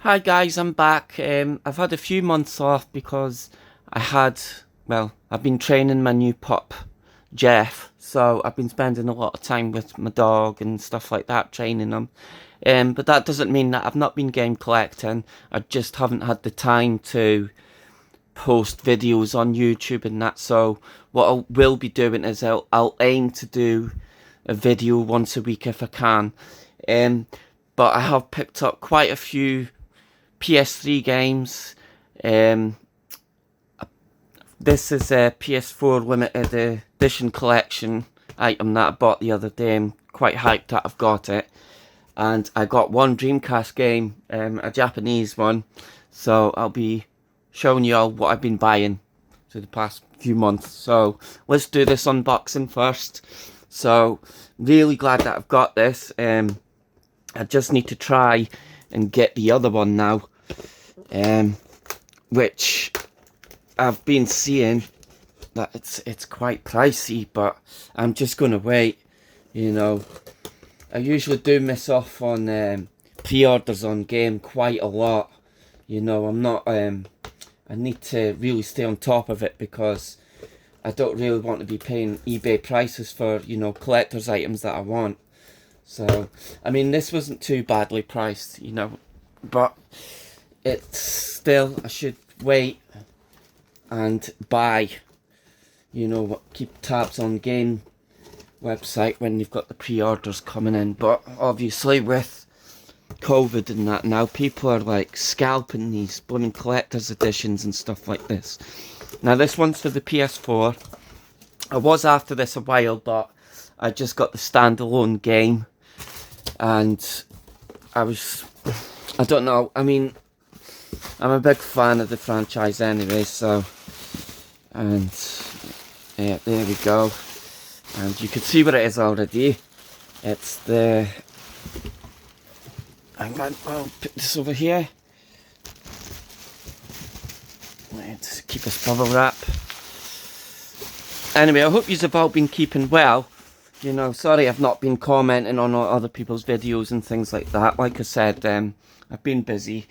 Hi guys, I'm back. I've had a few months off because I've been training my new pup, Geoff. So I've been spending a lot of time with my dog and stuff like that, training him. But that doesn't mean that I've not been game collecting. I just haven't had the time to post videos on YouTube and that. So what I will be doing is I'll aim to do a video once a week if I can. Um, but I have picked up quite a few PS3 games. Um, this is a PS4 limited edition collection item that I bought the other day. I'm quite hyped that I've got it. And I got one Dreamcast game, a Japanese one. So I'll be showing you all what I've been buying for the past few months. So let's do this unboxing first. So really glad that I've got this. I just need to try and get the other one now. Which I've been seeing that it's quite pricey, but I'm just gonna wait. I usually do miss off on pre-orders on game quite a lot. I'm not. I need to really stay on top of it because I don't really want to be paying eBay prices for collector's items that I want. So I mean, this wasn't too badly priced, but it's still, I should wait and buy, keep tabs on game website when you've got the pre-orders coming in. But obviously with COVID and that now, people are like scalping these blooming collector's editions and stuff like this. Now this one's for the PS4. I was after this a while, but I just got the standalone game. And I don't know, I mean, I'm a big fan of the franchise anyway, so, and yeah, there we go. And you can see what it is already. It's the, I'll put this over here. Let's keep this bubble wrap. Anyway, I hope you've all been keeping well. Sorry I've not been commenting on other people's videos and things like that. Like I said, I've been busy.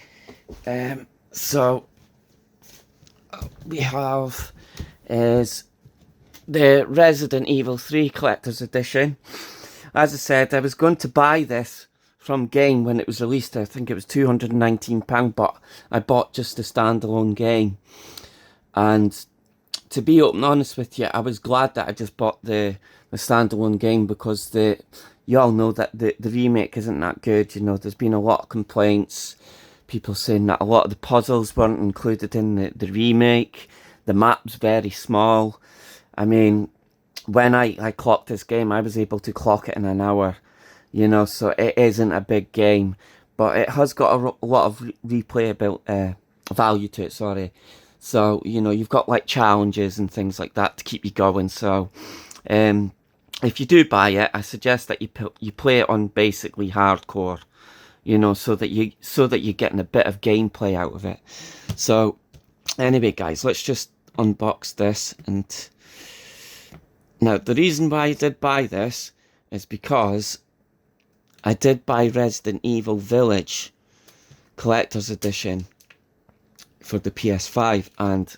So we have is the Resident Evil 3 Collector's Edition. As I said, I was going to buy this from Game when it was released. I think it was £219, but I bought just the standalone game. And to be open honest with you, I was glad that I just bought the standalone game because you all know that the remake isn't that good. There's been a lot of complaints. People saying that a lot of the puzzles weren't included in the remake. The map's very small. I mean, when I clocked this game, I was able to clock it in an hour. So it isn't a big game. But it has got a lot of replayable value to it, sorry. So, you've got like challenges and things like that to keep you going. So, if you do buy it, I suggest that you play it on basically hardcore. So that you're getting a bit of gameplay out of it. So anyway, guys, let's just unbox this. And now the reason why I did buy this is because I did buy Resident Evil Village Collector's Edition for the PS5, and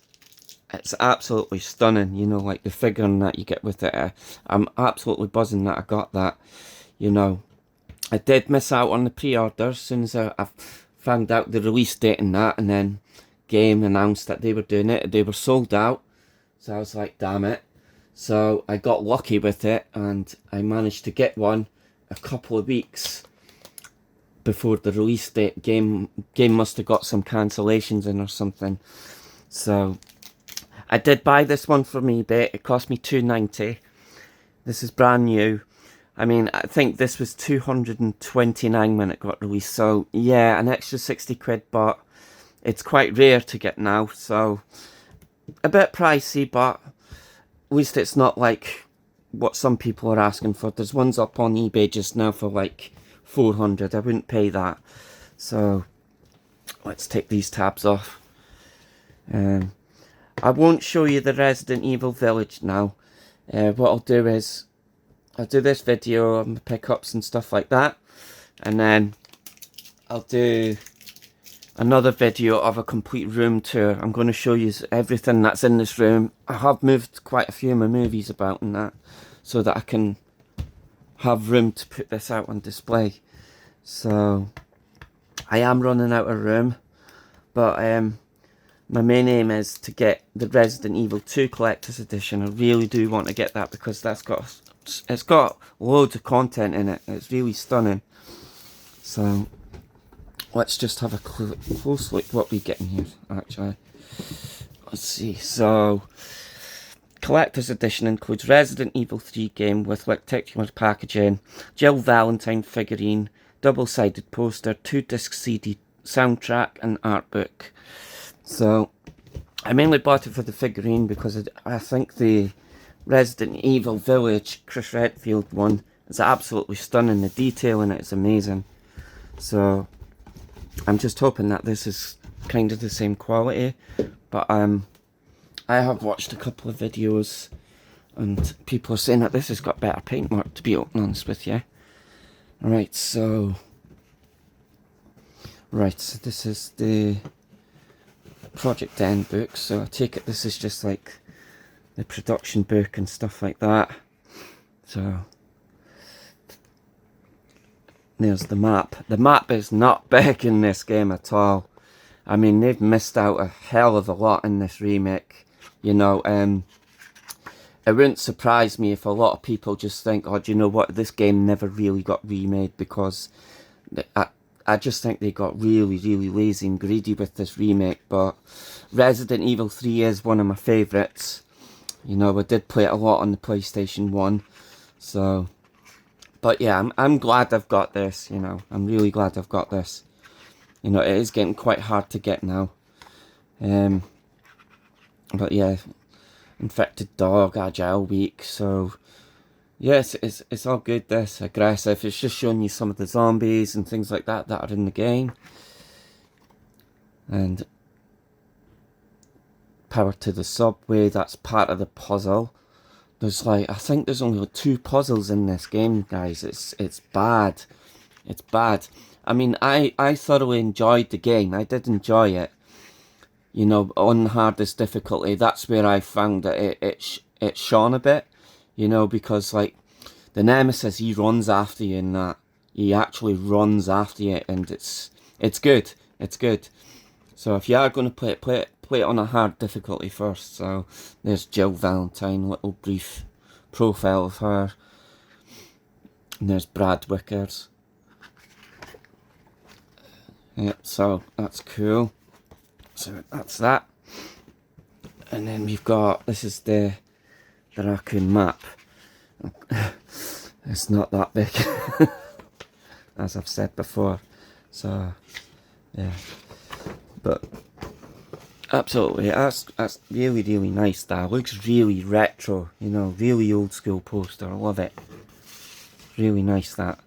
it's absolutely stunning. Like the figuring that you get with it. I'm absolutely buzzing that I got that. I did miss out on the pre-order as soon as I found out the release date and that, and then Game announced that they were doing it. They were sold out, so I was like, damn it. So I got lucky with it, and I managed to get one a couple of weeks before the release date. Game must have got some cancellations in or something. So I did buy this one from eBay. It cost me £2.90. This is brand new. I mean, I think this was £229 when it got released. So, yeah, an extra 60 quid, but it's quite rare to get now. So, a bit pricey, but at least it's not like what some people are asking for. There's ones up on eBay just now for like 400. I wouldn't pay that. So, let's take these tabs off. I won't show you the Resident Evil Village now. What I'll do is I'll do this video on the pickups and stuff like that, and then I'll do another video of a complete room tour. I'm going to show you everything that's in this room. I have moved quite a few of my movies about and that, so that I can have room to put this out on display. So I am running out of room, but my main aim is to get the Resident Evil 2 Collector's Edition. I really do want to get that because it's got loads of content in it. It's really stunning. So let's just have a close look what we get in here, actually. Let's see. So Collector's Edition includes Resident Evil 3 game with rectangular packaging, Jill Valentine figurine, double-sided poster, 2-disc CD soundtrack and art book. So I mainly bought it for the figurine because I think the Resident Evil Village Chris Redfield one is absolutely stunning. The detail in it is amazing. So I'm just hoping that this is kind of the same quality. But I have watched a couple of videos and people are saying that this has got better paintwork, to be honest with you. Right, so this is the Project N book, so I take it this is just like the production book and stuff like that. So there's the map. The map is not big in this game at all. I mean, they've missed out a hell of a lot in this remake. You know, it wouldn't surprise me if a lot of people just think, oh, do you know what, this game never really got remade, because I just think they got really, really lazy and greedy with this remake. But Resident Evil 3 is one of my favourites. You know, I did play it a lot on the PlayStation 1. So, but yeah, I'm glad I've got this, you know. I'm really glad I've got this. You know, it is getting quite hard to get now. But yeah, Infected Dog, Agile Week, so yes, it's all good. This aggressive, it's just showing you some of the zombies and things like that are in the game. And Power to the Subway, that's part of the puzzle. There's like, I think there's only 2 puzzles in this game, guys. It's bad. It's bad. I mean, I thoroughly enjoyed the game. I did enjoy it. You know, on hardest difficulty, that's where I found that it shone a bit. You know, because like the Nemesis, he runs after you in that. He actually runs after you, and it's good. It's good. So if you are going to play it on a hard difficulty first. So there's Jill Valentine, little brief profile of her. And there's Brad Wickers. Yep, so that's cool. So that's that. And then we've got, this is the raccoon map. It's not that big, as I've said before. So yeah, but absolutely, that's really, really nice. That looks really retro, you know, really old school poster. I love it. Really nice, that.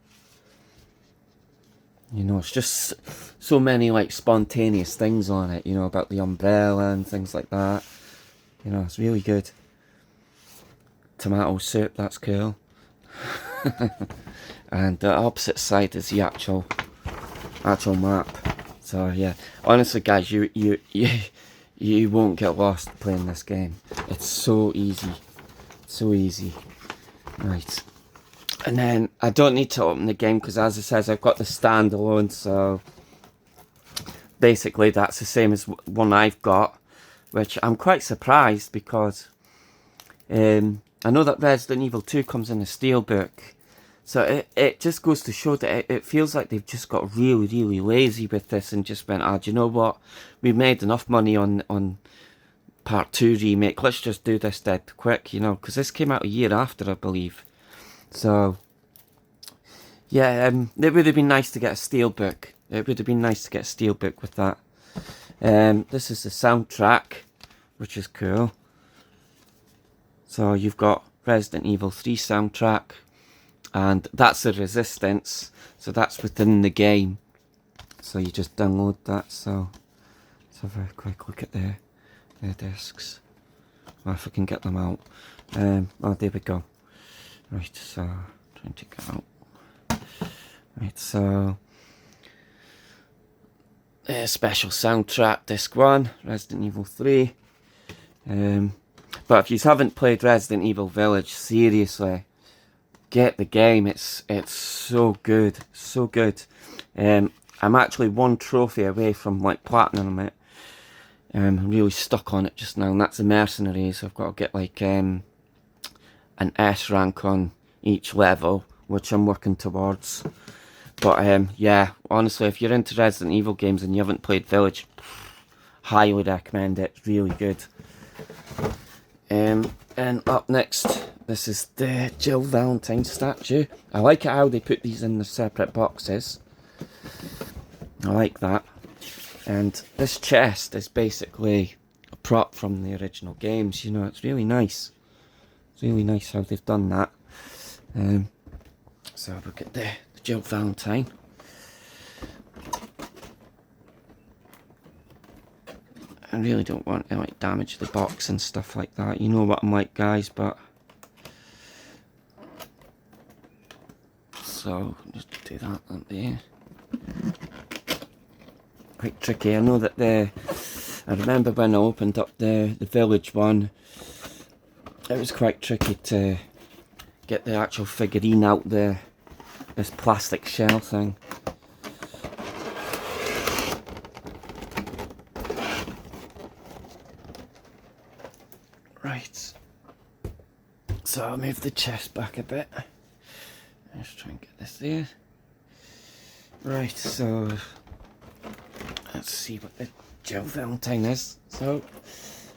You know, it's just so many like spontaneous things on it, you know, about the umbrella and things like that. You know, it's really good. Tomato soup, that's cool. And the opposite side is the actual map. So yeah, honestly guys, you won't get lost playing this game. It's so easy. So easy. Right. And then I don't need to open the game because, as it says, I've got the standalone. So basically that's the same as one I've got, which I'm quite surprised because I know that Resident Evil 2 comes in a steelbook. So it just goes to show that it feels like they've just got really, really lazy with this and just went, do you know what? We made enough money on Part 2 remake. Let's just do this dead quick, you know, because this came out a year after, I believe. So, yeah, it would have been nice to get a steelbook. It would have been nice to get a steelbook with that. This is the soundtrack, which is cool. So you've got Resident Evil 3 soundtrack, and that's the Resistance. So that's within the game. So you just download that. So let's have a quick look at their discs. Well, if I can get them out. Oh, there we go. Right, so trying to get out. Right, so special soundtrack, disc 1, Resident Evil 3. But if you haven't played Resident Evil Village, seriously, get the game. It's so good, so good. I'm actually one trophy away from like platinum it. I'm really stuck on it just now, and that's the Mercenaries. I've got to get like an S rank on each level, which I'm working towards. But yeah, honestly, if you're into Resident Evil games and you haven't played Village, highly recommend it. It's really good. And up next, this is the Jill Valentine statue. I like it how they put these in the separate boxes. I like that. And this chest is basically a prop from the original games. You know, it's really nice. It's really nice how they've done that. So we'll get the Jill Valentine. I really don't want to like damage the box and stuff like that. You know what I'm like, guys, but so just do that there. Quite tricky. I know that I remember when I opened up the Village one, it was quite tricky to get the actual figurine out there. This plastic shell thing. Right. So I'll move the chest back a bit. Let's try and get this there. Right, so let's see what the Jill Valentine is. So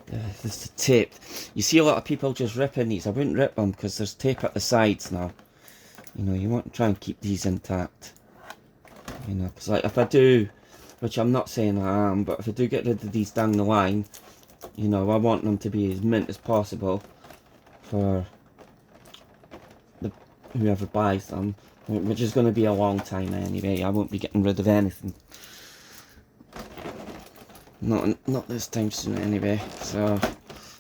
there's the tape. You see a lot of people just ripping these. I wouldn't rip them because there's tape at the sides now. You know, you want to try and keep these intact. You know, because like if I do, which I'm not saying I am, but if I do get rid of these down the line, you know, I want them to be as mint as possible for whoever buys them, which is going to be a long time anyway. I won't be getting rid of anything. Not this time soon anyway. So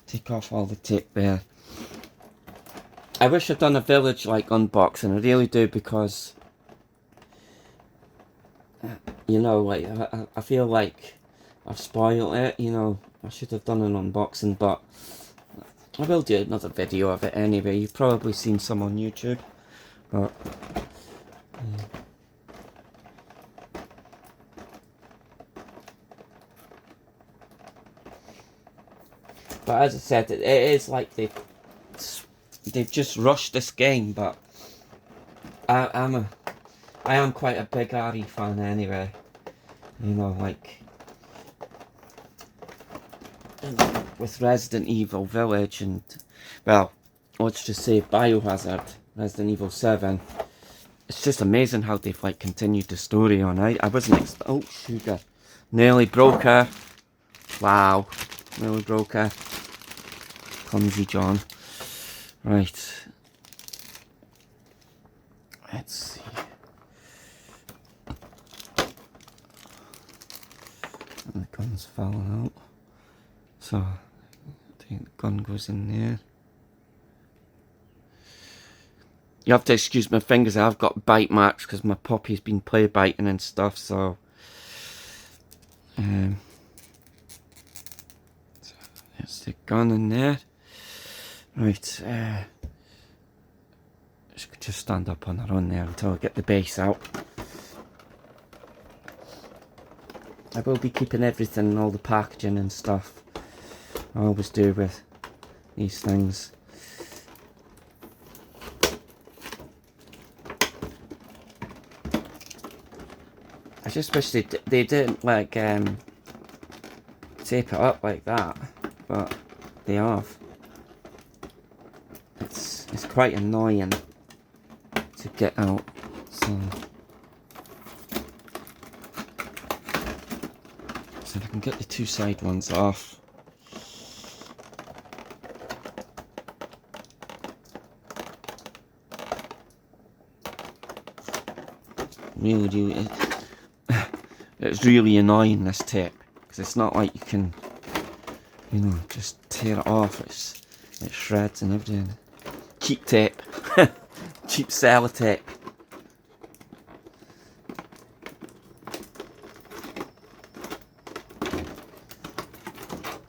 take off all the tape there. I wish I'd done a Village like unboxing. I really do, because you know, like I feel like I've spoiled it. You know, I should have done an unboxing, but I will do another video of it anyway. You've probably seen some on YouTube, but yeah. But as I said, it is like they've just rushed this game. But I am quite a big RE fan anyway. You know, like with Resident Evil Village and, well, let's just say Biohazard, Resident Evil 7. It's just amazing how they've like continued the story on. I wasn't oh, sugar. Nearly broke her. Wow. Nearly broke her. Clumsy John. Right. Let's see. And the gun's falling out. So, I think the gun goes in there. You have to excuse my fingers, I've got bite marks because my puppy's been play biting and stuff, so there's the gun in there. Right, she could just stand up on her own there until I get the base out. I will be keeping everything, all the packaging and stuff. I always do with these things. I just wish they didn't like tape it up like that, but they have. It's quite annoying to get out. So if I can get the two side ones off. Really, it's really annoying, this tape, because it's not like you can, you know, just tear it off. It shreds and everything. Cheap tape. Cheap sellotape.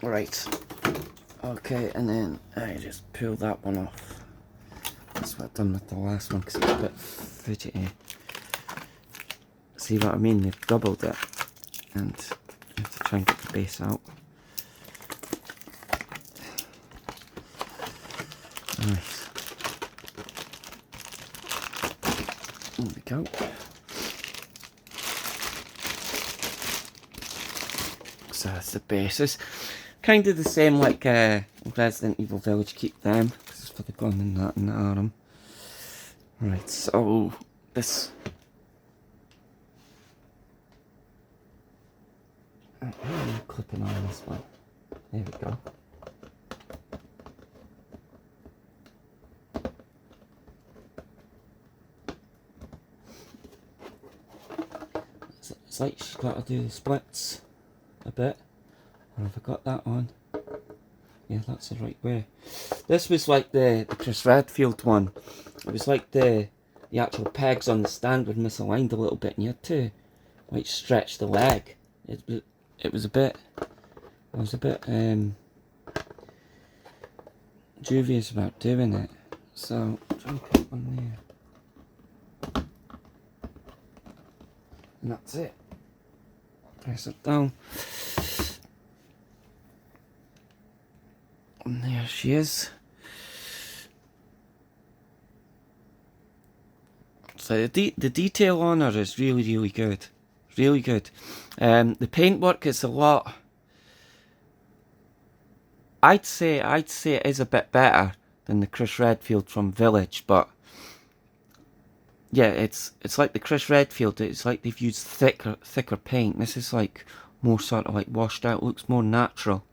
Right. Okay, and then I just pull that one off. That's what I've done with the last one because it's a bit fidgety. See what I mean? They've doubled it. And I have to try and get the base out. Nice. There we go. So that's the bases. Kind of the same like Resident Evil Village. Keep them because it's for the gun and that and the arm. Right, so this. I'm clipping on this one. There we go. It's like she's got to do the splits a bit. And have I got that on? Yeah, that's the right way. This was like the Chris Redfield one. It was like the actual pegs on the stand were misaligned a little bit, and you had to like stretch the leg. It was a bit. I was a bit dubious about doing it. So I'm trying to put one there, and that's it. Press it down. And there she is. So the detail on her is really good. Really good. The paintwork is a lot. I'd say it is a bit better than the Chris Redfield from Village, but yeah, it's like the Chris Redfield. It's like they've used thicker paint. This is like more sort of like washed out. Looks more natural.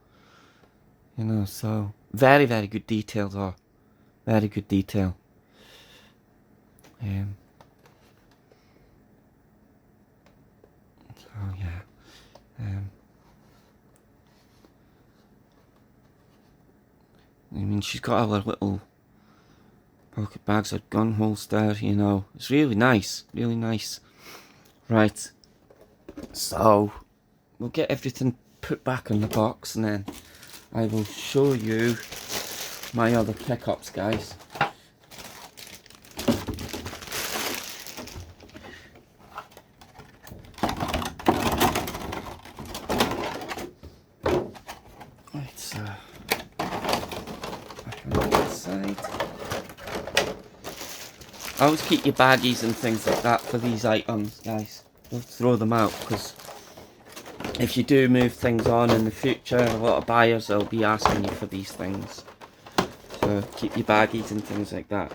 You know, so very good detail though. Very good detail. So yeah. I mean, she's got all her little pocket bags, her gun holster, you know. It's really nice, really nice. Right. So we'll get everything put back in the box and then I will show you my other pickups, guys. Right, so back on this side. I always keep your baggies and things like that for these items, guys. Don't throw them out because if you do move things on in the future, a lot of buyers will be asking you for these things. So keep your baggies and things like that.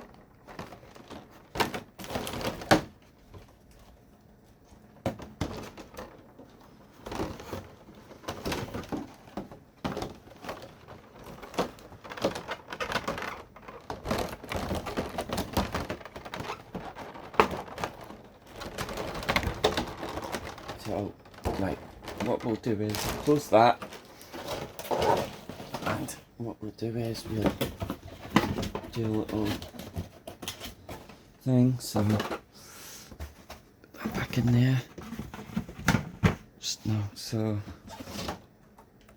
So, right, what we'll do is close that, and what we'll do is we'll do a little thing, so put that back in there. Just now, so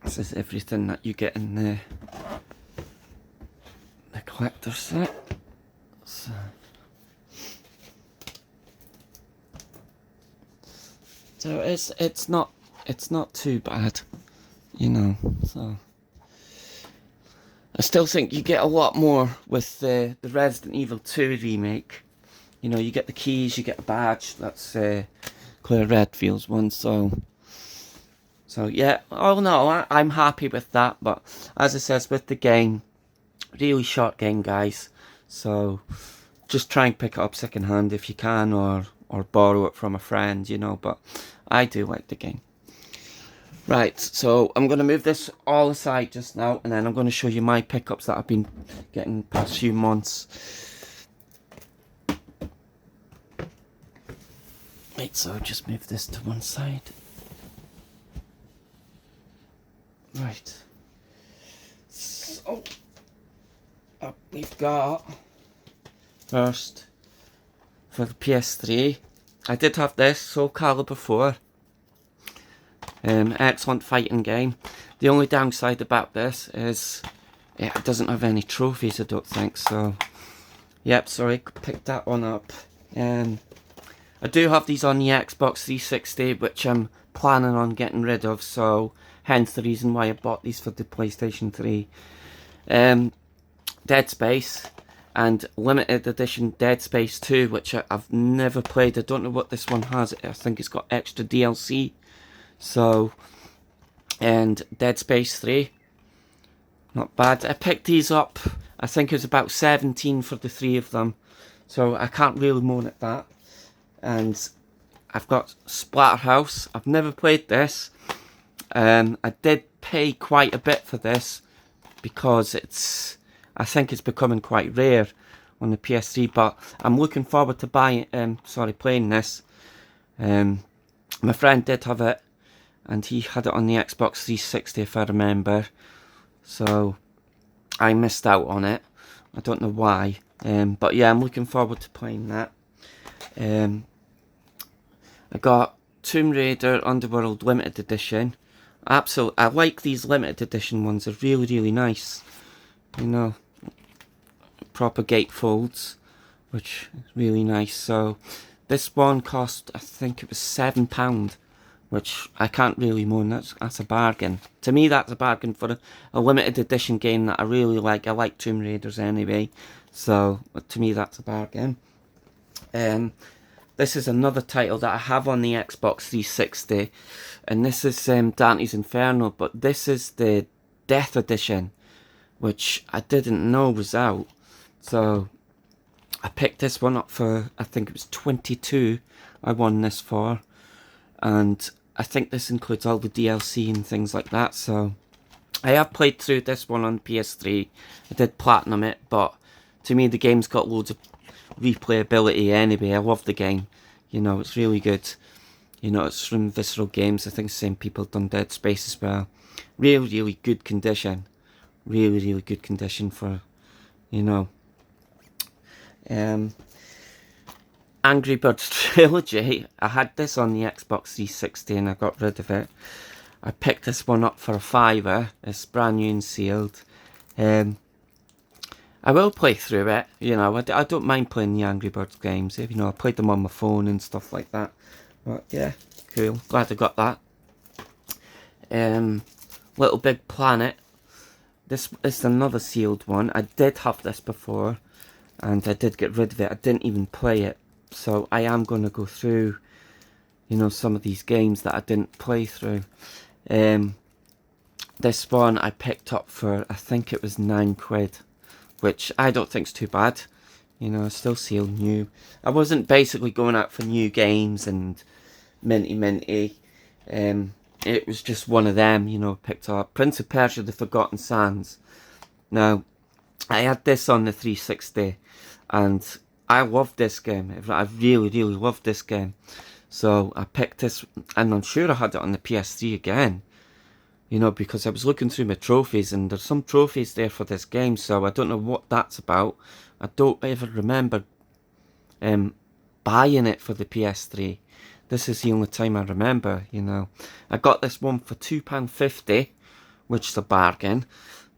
this is everything that you get in the collector set. So it's not too bad, you know. So I still think you get a lot more with the Resident Evil 2 remake. You know, you get the keys, you get a badge. That's Claire Redfield's one. So yeah. Oh no, I'm happy with that. But as I says, with the game, really short game, guys. So just try and pick it up second hand if you can, or borrow it from a friend, you know, but I do like the game. Right, so I'm going to move this all aside just now, and then I'm going to show you my pickups that I've been getting the past few months. Right, so just move this to one side. Right. So, we've got, first, for the PS3, I did have this Soul Calibur 4. Excellent fighting game. The only downside about this is it doesn't have any trophies, I don't think, so yep, sorry, picked that one up. I do have these on the Xbox 360, which I'm planning on getting rid of, so hence the reason why I bought these for the PlayStation 3. Dead Space and limited edition Dead Space 2, which I've never played. I don't know what this one has. I think it's got extra DLC. So, and Dead Space 3, not bad. I picked these up, I think it was about 17 for the 3 of them, so I can't really moan at that. And I've got Splatterhouse. I've never played this. I did pay quite a bit for this because I think it's becoming quite rare on the PS3, but I'm looking forward to playing this. My friend did have it, and he had it on the Xbox 360 if I remember, so I missed out on it. I don't know why, but yeah, I'm looking forward to playing that. I got Tomb Raider Underworld Limited Edition. I like these limited edition ones. They're really, really nice. You know, proper gatefolds, which is really nice. So this one cost, I think it was £7, which I can't really moan. That's a bargain. To me, that's a bargain for a limited edition game that I really like. I like Tomb Raiders anyway, so to me that's a bargain. This is another title that I have on the Xbox 360, and this is Dante's Inferno, but this is the Death Edition, which I didn't know was out. So I picked this one up for, I think it was 22 I won this for, and I think this includes all the DLC and things like that. So I have played through this one on PS3. I did platinum it, but to me the game's got loads of replayability anyway. I love the game, you know, it's really good. You know, it's from Visceral Games. I think the same people done Dead Space as well. Really, really good condition. Really, really good condition for, you know. Angry Birds Trilogy. I had this on the Xbox 360 and I got rid of it. I picked this one up for a £5. It's brand new and sealed. I will play through it, you know. I don't mind playing the Angry Birds games. You know, I played them on my phone and stuff like that. But yeah, cool. Glad I got that. Little Big Planet. This is another sealed one. I did have this before, and I did get rid of it. I didn't even play it. So I am going to go through, you know, some of these games that I didn't play through. This one I picked up for, I think it was £9, which I don't think is too bad. You know, still sealed new. I wasn't basically going out for new games and minty. It was just one of them, you know, picked up. Prince of Persia: The Forgotten Sands. Now, I had this on the 360, and I loved this game. I really, really loved this game. So I picked this, and I'm sure I had it on the PS3 again. You know, because I was looking through my trophies, and there's some trophies there for this game, so I don't know what that's about. I don't ever remember buying it for the PS3. This is the only time I remember, you know. I got this one for £2.50, which is a bargain.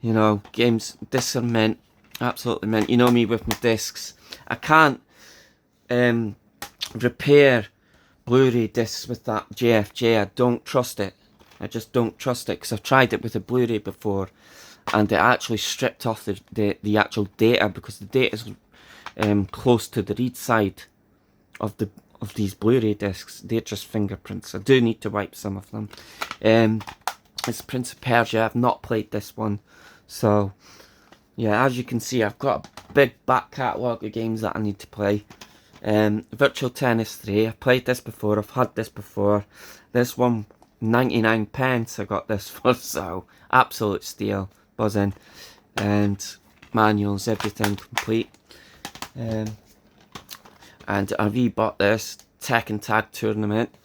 You know, games, discs are mint, absolutely mint. You know me with my discs. I can't repair Blu-ray discs with that JFJ. I don't trust it. I just don't trust it, because I've tried it with a Blu-ray before, and it actually stripped off the actual data, because the data is close to the read side of these Blu-ray discs. They're just fingerprints. I do need to wipe some of them. It's Prince of Persia. I've not played this one, so yeah, as you can see, I've got a big back catalogue of games that I need to play. Virtual Tennis 3. I've played this before. I've had this before. This one, 99p I got this for, so absolute steal. Buzzing. And manuals, everything complete. And I rebought this Tekken Tag Tournament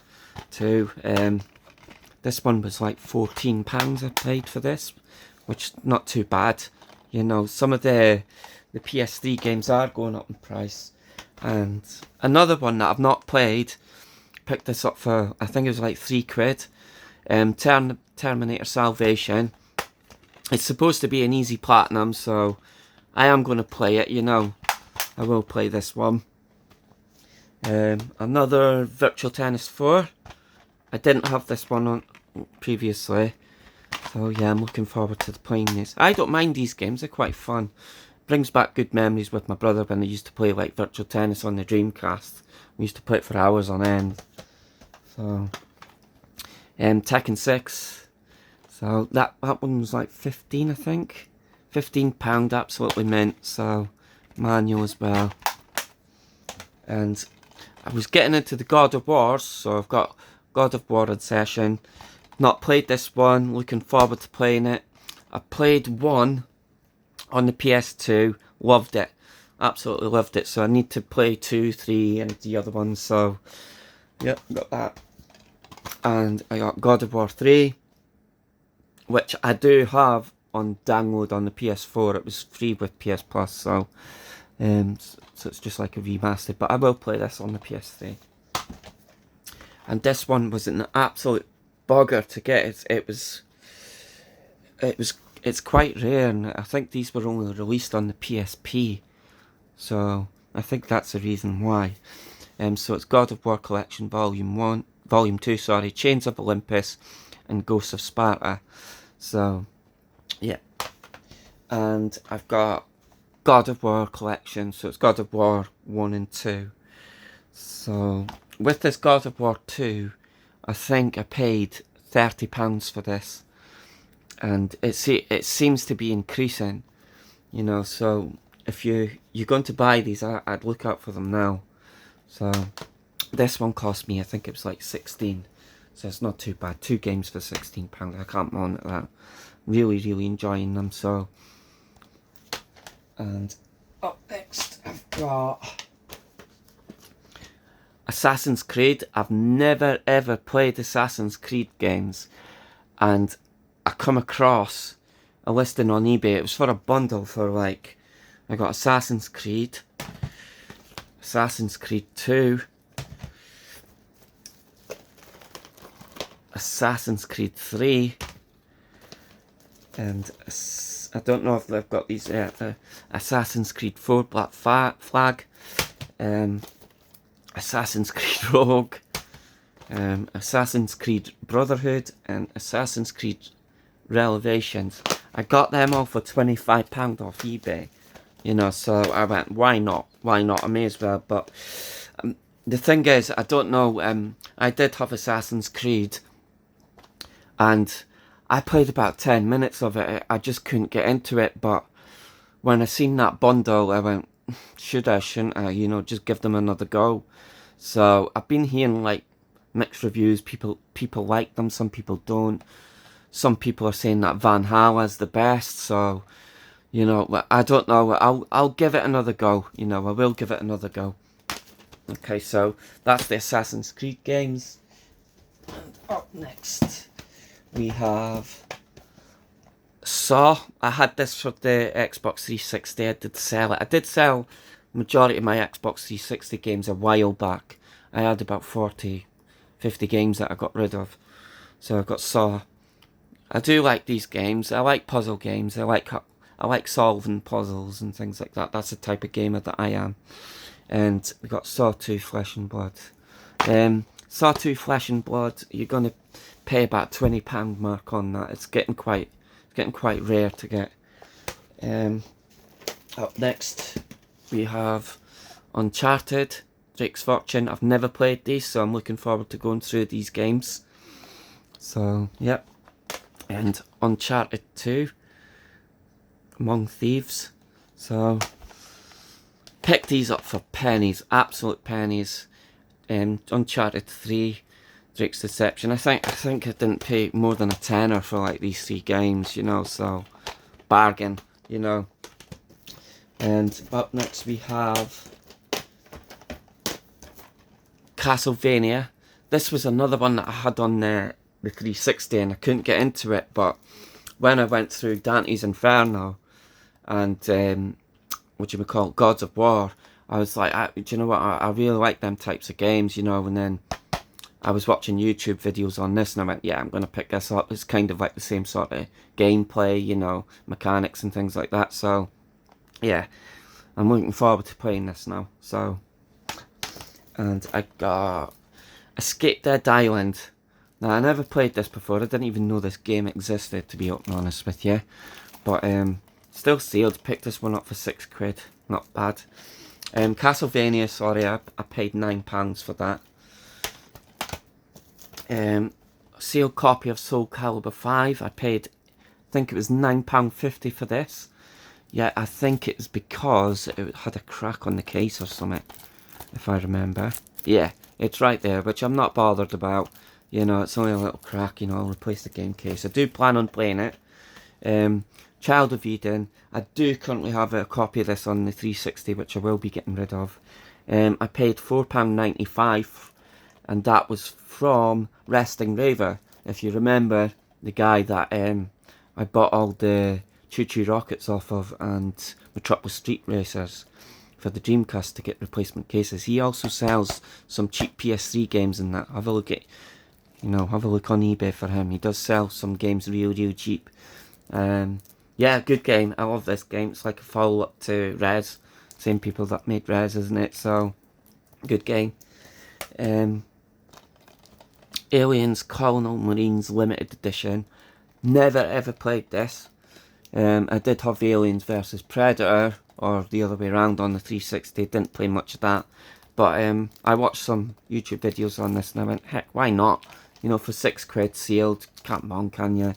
too. This one was like £14 I paid for this, which is not too bad. You know, some of the PS3 games are going up in price. And another one that I've not played, picked this up for, I think it was like £3. Terminator Salvation. It's supposed to be an easy platinum, so I am going to play it, you know. I will play this one. Another Virtual Tennis 4. I didn't have this one on previously. So yeah, I'm looking forward to playing this. I don't mind these games, they're quite fun. Brings back good memories with my brother when I used to play like Virtual Tennis on the Dreamcast. We used to play it for hours on end. So, Tekken 6. So that one was like 15, I think. £15, absolutely mint. So, manual as well. And I was getting into the God of Wars, so I've got God of War in session. Not played this one, looking forward to playing it. I played one on the PS2, loved it. Absolutely loved it. So I need to play 2, 3 and the other ones. So, yep, got that. And I got God of War 3, which I do have on download on the PS4. It was free with PS Plus, so it's just like a remastered. But I will play this on the PS3. And this one was an absolute bugger to get. It's quite rare, and I think these were only released on the PSP. So I think that's the reason why. So it's God of War Collection Volume 2, sorry, Chains of Olympus and Ghosts of Sparta. So, yeah. And I've got God of War Collection, so it's God of War 1 and 2. So, with this God of War 2, I think I paid £30 for this. And it seems to be increasing, you know, so if you're going to buy these, I'd look out for them now. So this one cost me, I think it was like 16, so it's not too bad. 2 games for £16, I can't moan at that. Really, really enjoying them. So, and up next I've got Assassin's Creed. I've never ever played Assassin's Creed games, and I come across a listing on eBay. It was for a bundle for like, I got Assassin's Creed 2, Assassin's Creed 3, and I don't know if they've got these Assassin's Creed 4 Black Flag, Assassin's Creed Rogue, Assassin's Creed Brotherhood, and Assassin's Creed Revelations. I got them all for £25 off eBay, you know, so I went, why not, I may as well. But the thing is, I don't know, I did have Assassin's Creed, and I played about 10 minutes of it. I just couldn't get into it, but when I seen that bundle, I went, should I, shouldn't I, you know, just give them another go. So I've been hearing like mixed reviews. People like them, some people don't. Some people are saying that Valhalla is the best, so, you know, I don't know. I'll give it another go, you know, I will give it another go. Okay, so that's the Assassin's Creed games. And up next, we have Saw. I had this for the Xbox 360, I did sell it. I did sell majority of my Xbox 360 games a while back. I had about 40, 50 games that I got rid of. So I got Saw. I do like these games. I like puzzle games. I like solving puzzles and things like that. That's the type of gamer that I am. And we got Saw 2 Flesh and Blood. Saw 2 Flesh and Blood, you're gonna pay about £20 mark on that. It's getting quite rare to get. Up next we have Uncharted, Drake's Fortune. I've never played these, so I'm looking forward to going through these games. So, yep. And Uncharted 2, Among Thieves. So, picked these up for pennies, absolute pennies. Uncharted 3, Drake's Deception. I think I didn't pay more than a tenner for like these 3 games, you know, so bargain, you know. And up next we have Castlevania. This was another one that I had on the 360 and I couldn't get into it, but when I went through Dante's Inferno and what you would call Gods of War, I was like, do you know what, I really like them types of games, you know. And then I was watching YouTube videos on this and I went, yeah, I'm going to pick this up. It's kind of like the same sort of gameplay, you know, mechanics and things like that. So, yeah, I'm looking forward to playing this now. So, and I got Escape Dead Island. Now, I never played this before. I didn't even know this game existed, to be honest with you. But, still sealed. Picked this one up for £6. Not bad. Castlevania, sorry, I paid £9 for that. Sealed copy of Soul Calibur 5. I paid, I think it was £9.50 for this. Yeah, I think it's because it had a crack on the case or something, if I remember. Yeah, it's right there, which I'm not bothered about. You know, it's only a little crack, you know, I'll replace the game case. I do plan on playing it. Child of Eden. I do currently have a copy of this on the 360, which I will be getting rid of. I paid £4.95, and that was from Resting Raver. If you remember, the guy that I bought all the Choo Choo Rockets off of and Metropolis Street Racers for the Dreamcast to get replacement cases. He also sells some cheap PS3 games and that. Have a look at, you know, have a look on eBay for him. He does sell some games real cheap. Yeah, good game. I love this game. It's like a follow-up to Rez. Same people that made Rez, isn't it? So, good game. Aliens Colonial Marines Limited Edition. Never ever played this. I did have Aliens versus Predator, or the other way around on the 360. Didn't play much of that. But I watched some YouTube videos on this and I went, heck, why not? You know, for £6 sealed. Can't moan, can you?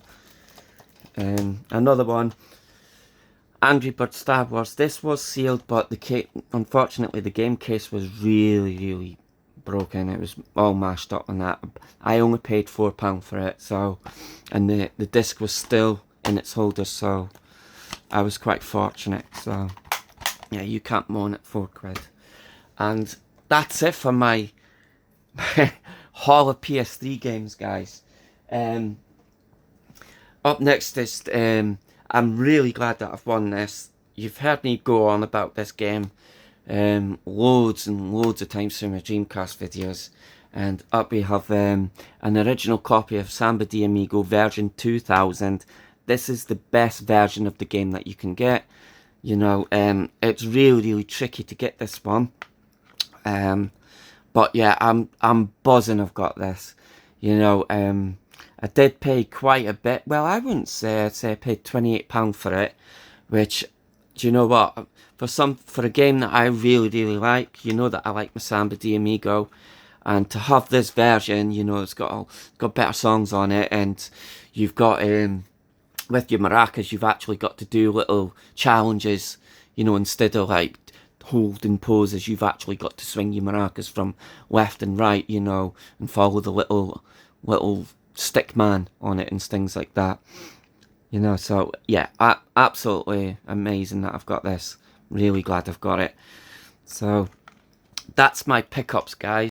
Another one, Angry Birds Star Wars. This was sealed, but unfortunately the game case was really broken. It was all mashed up on that. I only paid £4 for it, so, and the disc was still in its holder, so I was quite fortunate. So yeah, you can't moan at £4. And that's it for my haul of PS3 games, guys. Up next is, I'm really glad that I've won this. You've heard me go on about this game loads and loads of times through my Dreamcast videos. And up we have an original copy of Samba de Amigo version 2000. This is the best version of the game that you can get. You know, it's really tricky to get this one. But yeah, I'm buzzing I've got this. You know, I did pay quite a bit. Well, I wouldn't say. I'd say I paid £28 for it, which, do you know what? For a game that I really like, you know that I like my Samba de Amigo, and to have this version, you know, it's got better songs on it, and you've got with your maracas, you've actually got to do little challenges, you know, instead of like holding poses, you've actually got to swing your maracas from left and right, you know, and follow the little stick man on it and things like that, you know. So yeah, absolutely amazing that I've got this. Really glad I've got it. So that's my pickups, guys.